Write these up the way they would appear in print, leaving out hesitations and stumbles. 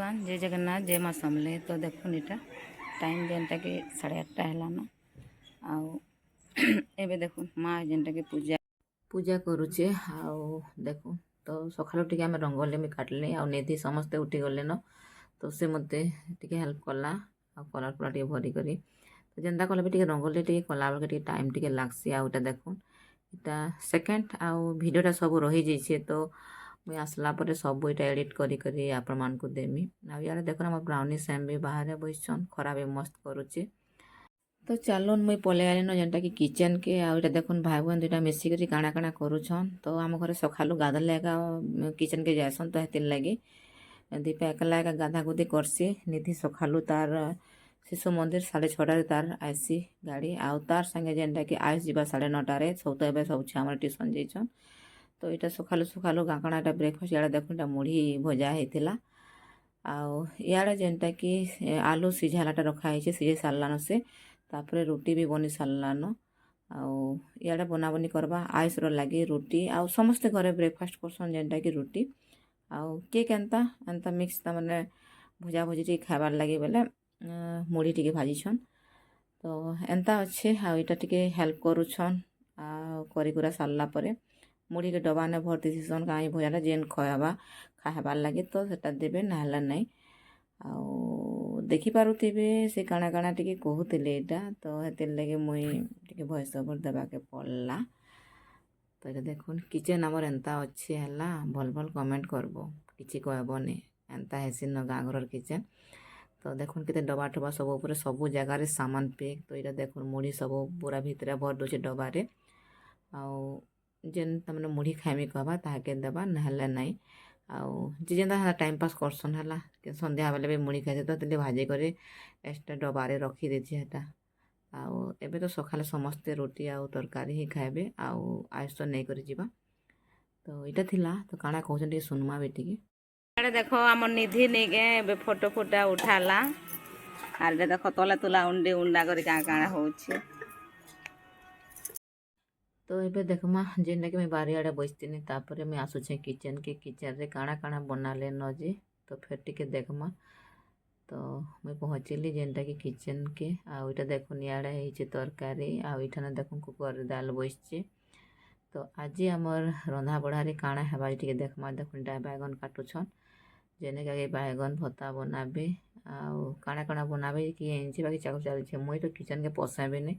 भगवान जय जगन्नाथ जय माँ समले। तो देखुन इटा टाइम जेनटा कि 8:30 है आउ एबे देखुन माँ जेनटा कि पूजा करुचे आउ देखुन। तो सकालू टे आम रंगोली भी काटले आउ निधि समस्ते उठी गले न। तो से मते टिके हेल्प कला आ कलर पूरा टे भरी करी तो जेनता कले भी टिके रंगोली टे कला बेले टिके टाइम टिके लागसी। आउ इटा देखुन इटा सेकेंड आउ वीडियोटा सब रही जाइए। तो मुई आसला पर सब इटा एडिट करी आपण मान को देमी। आ यार देखो ना ब्राउनी सेम भी बाहर बसन खरा भी मस्त करुचे। तो चलन मुई पलि आली न जेनटा कि किचन के आ इटा देखुन भाई बहन दुटा मिसिक काଣା काଣା करुछन। तो आम घर सकालू गाधले एका किचन के जाएसन तो हेतिर लगी दीपा एकला एका गाधा गुधी करसी। निधि सकालू तार शिशु मंदिर 6:30 तार आसी गाड़ी आउ तार संगे जेनटा कि आइस जीवा 9:30 सब तो एबे सब छुआ ट्यूशन जाइछन। तो इटा सकालू सकालू गाँकणा ब्रेकफास्ट इे देखुन मुढ़ी भजा होता आउ इे जेनटा कि आलू सिझालाटा रखाई सिझे सारान से तापर रुटी भी बनी सारान आउ इे बनाबनी करवा आइस लगी रुटी आउ समस्ते घरे ब्रेकफास्ट करसन जेनटा कि रुटी आउ किए केनता एंता मिक्स तमाने भजा भुजी टी खाबार लगी बेले मुढ़ी टी भाजीछन। तो एंता अच्छे आउ इटा टी हेल्प करुछन आ करा सारा पर मुढ़ी के डबा ने भर देसन कहीं भजाटा जेन खयाबा खाबार लगे तो सेटा देबे ना नहीं आउ देखिपारे से काଣା काଣା टी कहते यहाँ। तो हेतिर लगे मुई टी भॉइस ओवर देवाके पड़ला। तो ये देखुन किचन आमर एंता अच्छे है भल भल कमेंट करबो किसी कहबनी एंता हेसी न गाँ घर किचन। तो देखुन के डबा टबा सब ऊपर सब जगार सामान पैक। तो ये देखुन मुढ़ी सब पूरा भितर भर दूचे डबारे आउ जेन तमने मुढ़ी खाइमी कहबा ताके देबा नहले नहीं आउ जे जेनता टाइम पास करसन है संध्या बेले भी मुढ़ी खाई तो तेल भाजी कर एक्सट्रा डबारे रखी देछे हेटा आउ एबे तो सकाले समस्ते रोटी आउ तरकारी ही खाइबे आउ आइस तो नहीं करी जीवा। तो इटा थिला तो काଣା कहउछन टी सुनमा बेटी के देखो आम निधि नहीं के फोटो फोटा उठाला आरे देखो तले तुला उंडी उंडा करी काଣା होउछे। तो ये देखमा जेनटा कि बारी आड़े बसतीनी तापर मुझे आसुचे किचन के किचन रे काଣା काଣା बनाले न जे तो फिर टिके देखमा। तो मुझे पहुँचली जेनटा कि किचन के आउ इटा देखुन इे होइछे तरकारी आउ इठाने देखुन कुकर दाल बसचे। तो आज आमर रंधा बढ़ारे काଣା हेबा टिके देखमा। देखुन इटा बैगन काटुछन जेने का बैगन भत्ता बनाबे आउ काଣା काଣା बनाबे किए एंचे बाकी चाकू चलछे मुई तो किचन के पसाबे नहीं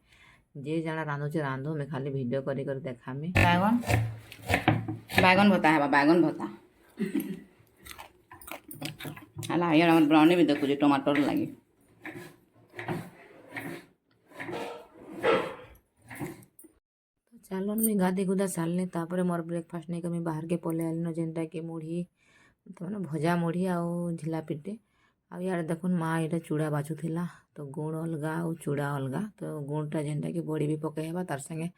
जे जाना रांधुचे रांधु मैं खाली वीडियो करी कर देखामी। बैगन बैगन भत्ता है बैगन भत्ता हला यार हमर ब्राउनी भी देखो टमाटर लगी। तो चलो मैं गाधी गुदा सारले तापर मोर ब्रेकफास्ट नहीं कमी बाहर के पले आली न जेनटा कि मुढ़ी तो मैंने भजा मुढ़ी आउ झिलापिटे आ यार देखुन माँ ये चूड़ा बाछुला। तो गुण अलगा और चूड़ा अलगा तो गुणटा जेनटा कि बड़ी भी पकईबा तार संगे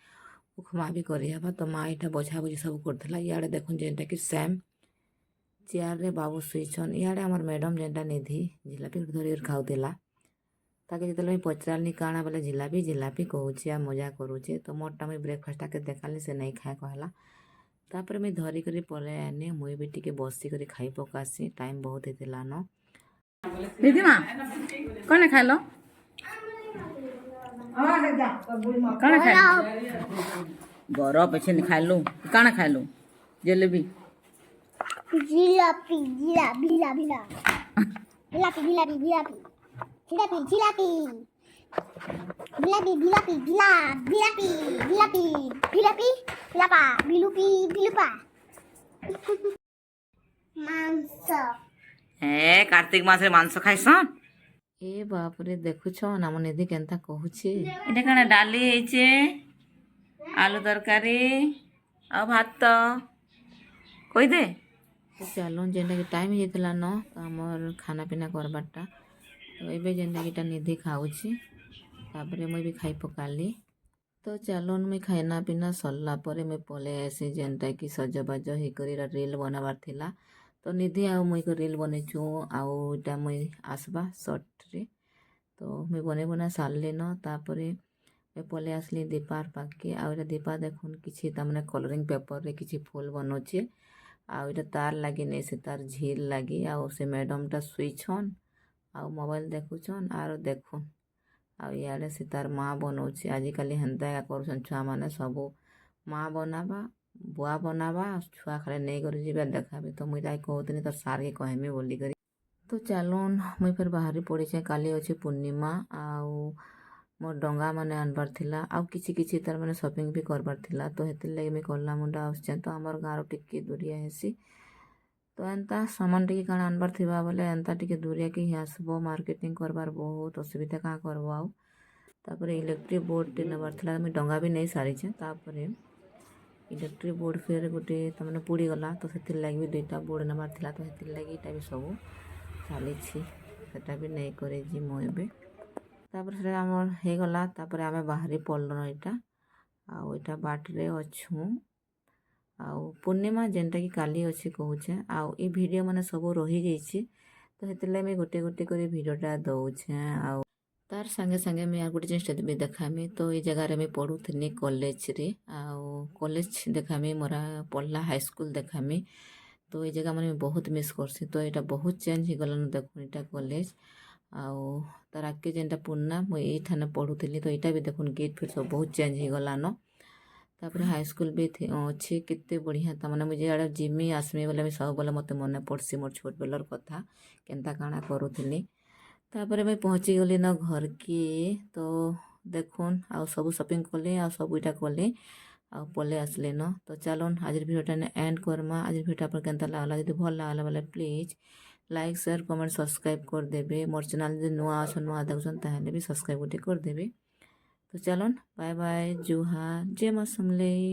उपमा भी करहबा। तो माँ यहाँ बछा बुझी सब करला इे देखुन जेनटा कि सेम चेयर रे बाबू शुईछन इे आमर मैडम जेनटा निधि जिलापी धर खाऊला ताके जो पचारनी काଣା बोले जिलापी जिलापी कहूचे आ मजा करुचे। तो मोरटा मुई ब्रेकफास्ट आके देखाली से नहीं खाए कहला तापर मुई धरी कर पलै आने मुई भी टिके बसी कर खाई पकासी टाइम बहुत होता न। दीदी माँ कौन खाइल कौन खाइल बरफ अच्छे खाइलु काଣା खाइलु जलेबी जिलापी जिलापी जिलापी जिलापी जिलापी जिलापी जिलापी जिलापी जिलापी जिलापी जिलापी जिलापी जिलापा बिलुपी बिलुपा मांस ए कार्तिक मासे मांस खाइसन ए बाप रे देखुछन आम निधि केनता कहूचे एटा काଣା डाली ହେଇचे आलू तरकारी आ भात कही दे। चलो जेनटा कि टाइम होता न तो आमर खाना पीना करबारटा तो ये जेनटा कि निधि खाऊची तापर मुई भी खाई पकाली। तो चलो मुई खाना पीना सरला पर मुई पले आसी जेनटा कि सजबाज होकर रील बनाबार थिला। तो निधि आउ मुई को रील बनईचु आउ इटा मुई आसबा सर्ट रे तो मुई बने बना सारली न तापर मैं पले आसली दीपार पाके आउ दीपा देखुन किसी तमने कलरिंग पेपर रे किसी फूल बनौचे ଆଉ ଏଇଟା ତାର ଲାଗି ନେଇ ସେ ତାର ଝିଲ୍ ଲାଗି ଆଉ ସେ ମ୍ୟାଡ଼ାମଟା ଶୋଇଛନ୍ ଆଉ ମୋବାଇଲ୍ ଦେଖୁଛନ୍ ଆରୁ ଦେଖୁନ୍ ଆଉ ଇଆଡ଼େ ସେ ତାର ମା ବନଉଛି ଆଜିକାଲି ହେନ୍ତା ଏକା କରୁଛନ୍ ଛୁଆମାନେ ସବୁ ମା ବନାବା ବୁଆ ବନାବା ଛୁଆ ଖାଲି ନେଇକରି ଯିବେ ଦେଖାବେ ତ ମୁଇଁ ତାই କହୁଥିଲି ତ ସାର୍କେ କହେମି ବୋଲିକରି ତ ଚାଲୁନ୍ ମୁଇଁ ଫେର୍ ବାହାରି ପଡ଼ିଛେ କାଲି ଅଛି ପୂର୍ଣ୍ଣିମା ଆଉ ମୋର୍ ଡଙ୍ଗା ମାନେ ଆନବାର୍ ଥିଲା ଆଉ କିଛି ତାର ମାନେ ସପିଂ ବି କରବାର୍ ଥିଲା ତ ହେଥିର୍ଲାଗି ମୁଇଁ କଲା ମୁଣ୍ଡା ଆସୁଛେ ତ ଆମର୍ ଗାଁରୁ ଟିକେ ଦୂରିଆ ହେସି ତ ଏନ୍ତା ସାମାନ୍ ଟିକେ କାଣା ଆନବାର୍ ଥିବା ବୋଲେ ଏନ୍ତା ଟିକେ ଦୂରିଆକେ ହିଁ ଆସବ ମାର୍କେଟିଂ କରବାର୍ ବହୁତ ଅସୁବିଧା କାଁ କରବ ଆଉ ତାପରେ ଇଲେକ୍ଟ୍ରିକ୍ ବୋର୍ଡ଼ଟେ ନେବାର୍ ଥିଲା ମୁଇଁ ଡଙ୍ଗା ବି ନେଇ ସାରିଛେ ତାପରେ ଇଲେକ୍ଟ୍ରିକ୍ ବୋର୍ଡ଼ ଫେର୍ ଗୋଟେ ତାମାନେ ପୋଡ଼ିଗଲା ତ ସେଥିର୍ଲାଗି ବି 2ଟା ବୋର୍ଡ଼ ନେବାର୍ ଥିଲା ତ ସେଥିର୍ଲାଗି ଇଟା ବି ସବୁ ଚାଲିଛି ସେଟା ବି ନେଇକରି ଯିମୁ ଏବେ ତାପରେ ସେଟା ଆମର୍ ହେଇଗଲା ତାପରେ ଆମେ ବାହାରି ପଡ଼ଲୁନ ଇଟା ଆଉ ଇଟା ବାଟରେ ଅଛୁଁ ଆଉ ପୂର୍ଣ୍ଣିମା ଯେନ୍ଟାକି କାଲି ଅଛି କହୁଛେ ଆଉ ଏ ଭିଡ଼ିଓ ମାନେ ସବୁ ରହିଯାଇଛି ତ ସେଥିର୍ଲାଗି ମୁଇଁ ଗୋଟେ କରି ଭିଡ଼ିଓଟା ଦଉଛେ ଆଉ ତାର ସାଙ୍ଗେ ସାଙ୍ଗେ ମୁଇଁ ଆଉ ଗୋଟେ ଜିନିଷଟା ବି ଦେଖାମି ତ ଏଇ ଜାଗାରେ ମୁଇଁ ପଢ଼ୁଥିଲି କଲେଜରେ ଆଉ କଲେଜ ଦେଖାମି ମୋରା ପଢ଼ଲା ହାଇସ୍କୁଲ ଦେଖାମି ତ ଏଇ ଜାଗା ମାନେ ବହୁତ ମିସ୍ କରସି ତ ଏଇଟା ବହୁତ ଚେଞ୍ଜ ହେଇଗଲାନ ଦେଖୁନ୍ ଏଇଟା କଲେଜ ଆଉ ତାର ଆଗକେ ଯେନ୍ଟା ପୁରୁଣା ମୁଇଁ ଏଇଠାନେ ପଢ଼ୁଥିଲି ତ ଏଇଟା ବି ଦେଖୁନ୍ ଗେଟ୍ ଫେଟ୍ ସବୁ ବହୁତ ଚେଞ୍ଜ ହେଇଗଲାନ ତାପରେ ହାଇସ୍କୁଲ ବି ଅଛି କେତେ ବଢ଼ିଆ ତାମାନେ ମୁଇଁ ଯେଆଡ଼େ ଯିମି ଆସମି ବୋଲେ ମୁଇଁ ସବୁବେଲେ ମତେ ମନେ ପଡ଼ସି ମୋର୍ ଛୋଟ ବେଲର କଥା କେନ୍ତା କାଣା କରୁଥିଲି ତାପରେ ମୁଇଁ ପହଞ୍ଚିଗଲି ନ ଘରକେ ତ ଦେଖୁନ୍ ଆଉ ସବୁ ସପିଂ କଲି ଆଉ ସବୁ ଇଟା କଲି ଆଉ ପଲେଇ ଆସିଲି ନ ତ ଚାଲୁନ୍ ଆଜିର ଭିଡ଼ିଓଟା ଏଣ୍ଡ କର୍ମା ଆଜିର ଭିଡ଼ିଓଟା ଆପଣ କେନ୍ତା ଲାଗଲା ଯଦି ଭଲ ଲାଗଲା ବୋଲେ ପ୍ଲିଜ୍ ଲାଇକ୍ ସେୟାର କमेंट सब्सक्राइब କରିଦେବେ ମୋର୍ ଚ୍ୟାନେल ଯଦି ନୂଆ ଅଛନ୍ ନୂଆ ଦେଖୁଛନ୍ ତାହେଲେ ବି ସବସ୍କ୍ରାଇब ଗୋଟେ କରିଦେବେ ତ ଚାଲୁନ୍ ବାଏ ବାଏ ଜୁହାର ଜୟ ମାଁ ସମଲେଇ।